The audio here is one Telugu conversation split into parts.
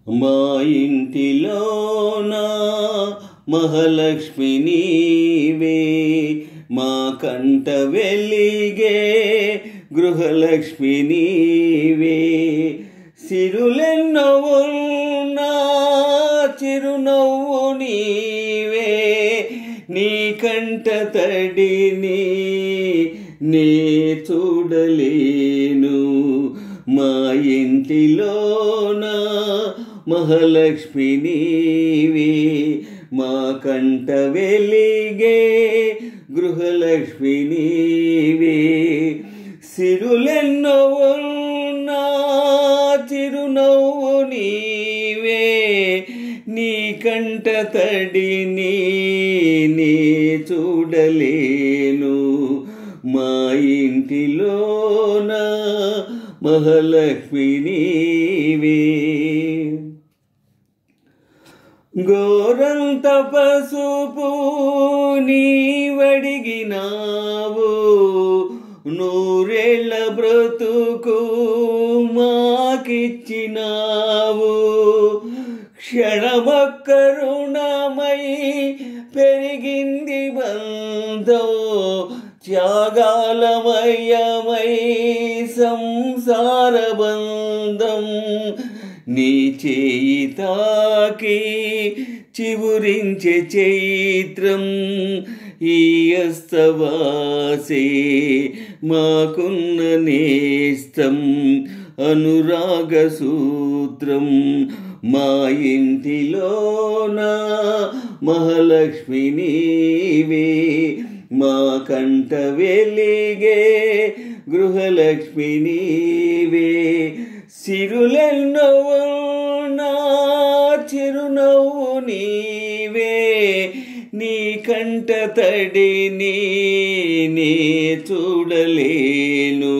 మా ఇంటిలోన మహాలక్ష్మి నీవే, మా కంట వెలిగే గృహలక్ష్మి నీవే. సిరులెన్నో ఉన్నా చిరునవ్వు నీవే, నీ కంట తడిని నే చూడలేను. మా ఇంటిలోన మహాలక్ష్మి నీవే, మా కంట వెలిగే గృహలక్ష్మి నీవే. సిరులెన్నో ఉన్నా చిరునవ్వు నీవే, నీ కంట తడిని నే చూడలేను. మా ఇంటిలోన మహాలక్ష్మి నీవే. గోరంత పసుపు నీవడిగినావు, నూరేళ్ల బ్రతుకు మాకిచ్చినావు. క్షణమొక్క రుణమై పెరిగింది బంధం, త్యాగాలమయమై సంసార బంధం. నీ చేయి తాకి చివురించే చైత్రం, ఈ అస్తవాసే మాకున్న నేస్తం అనురాగ సూత్రం. మా ఇంటిలోన మహాలక్ష్మి నీవే, మా కంట వెలిగే గృహలక్ష్మి నీవే. సిరులెన్నో ఉన్నా చిరునవ్వు నీవే, నీ కంట తడిని నే చూడలేను.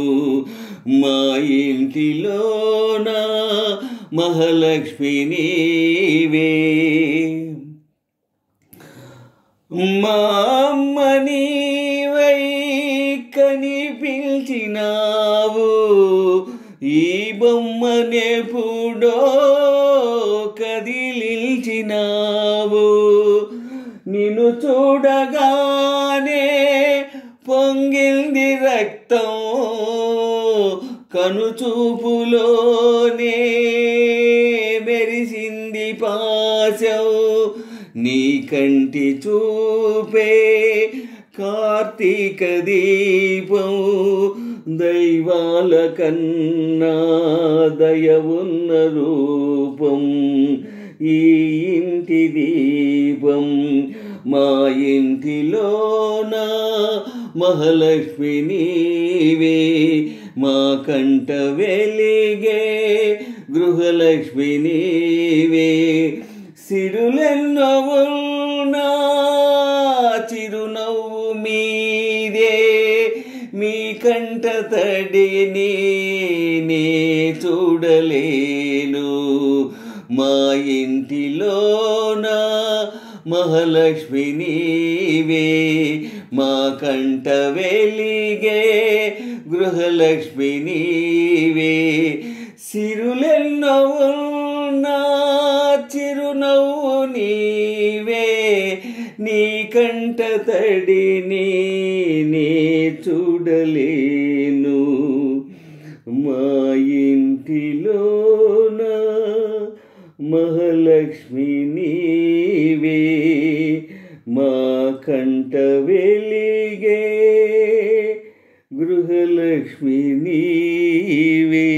మా ఇంటిలోన మహాలక్ష్మి నీవే. మా అమ్మ నీవై కనిపించినావు, ఈ బొమ్మనెప్పుడో కదిలించినావు. నిన్ను చూడగానే పొంగింది రక్తం, కనుచూపులోనే మెరిసింది పాశం. నీ కంటి చూపే కార్తీక దీపం, దైవాల కన్నా దయ ఉన్న రూపం ఈ ఇంటి దీపం. మా ఇంటిలోన మహాలక్ష్మి నీవే, మా కంట వెలిగే గృహలక్ష్మి నీవే. సిరులెన్నో ఉన్నా చిరునవ్వు మీదే, మీ కంట తడిని నే చూడలేను. మా ఇంటిలోన మహాలక్ష్మి నీవే, మా కంట వెలిగే గృహలక్ష్మి నీవే. సిరులెన్నో ఉన్నా చిరునవ్వు నీవే, నీ కంట తడిని నే చూడలేను. మా ఇంటిలోన మహాలక్ష్మి నీవే, మా కంట వెలిగే గృహలక్ష్మి నీవే.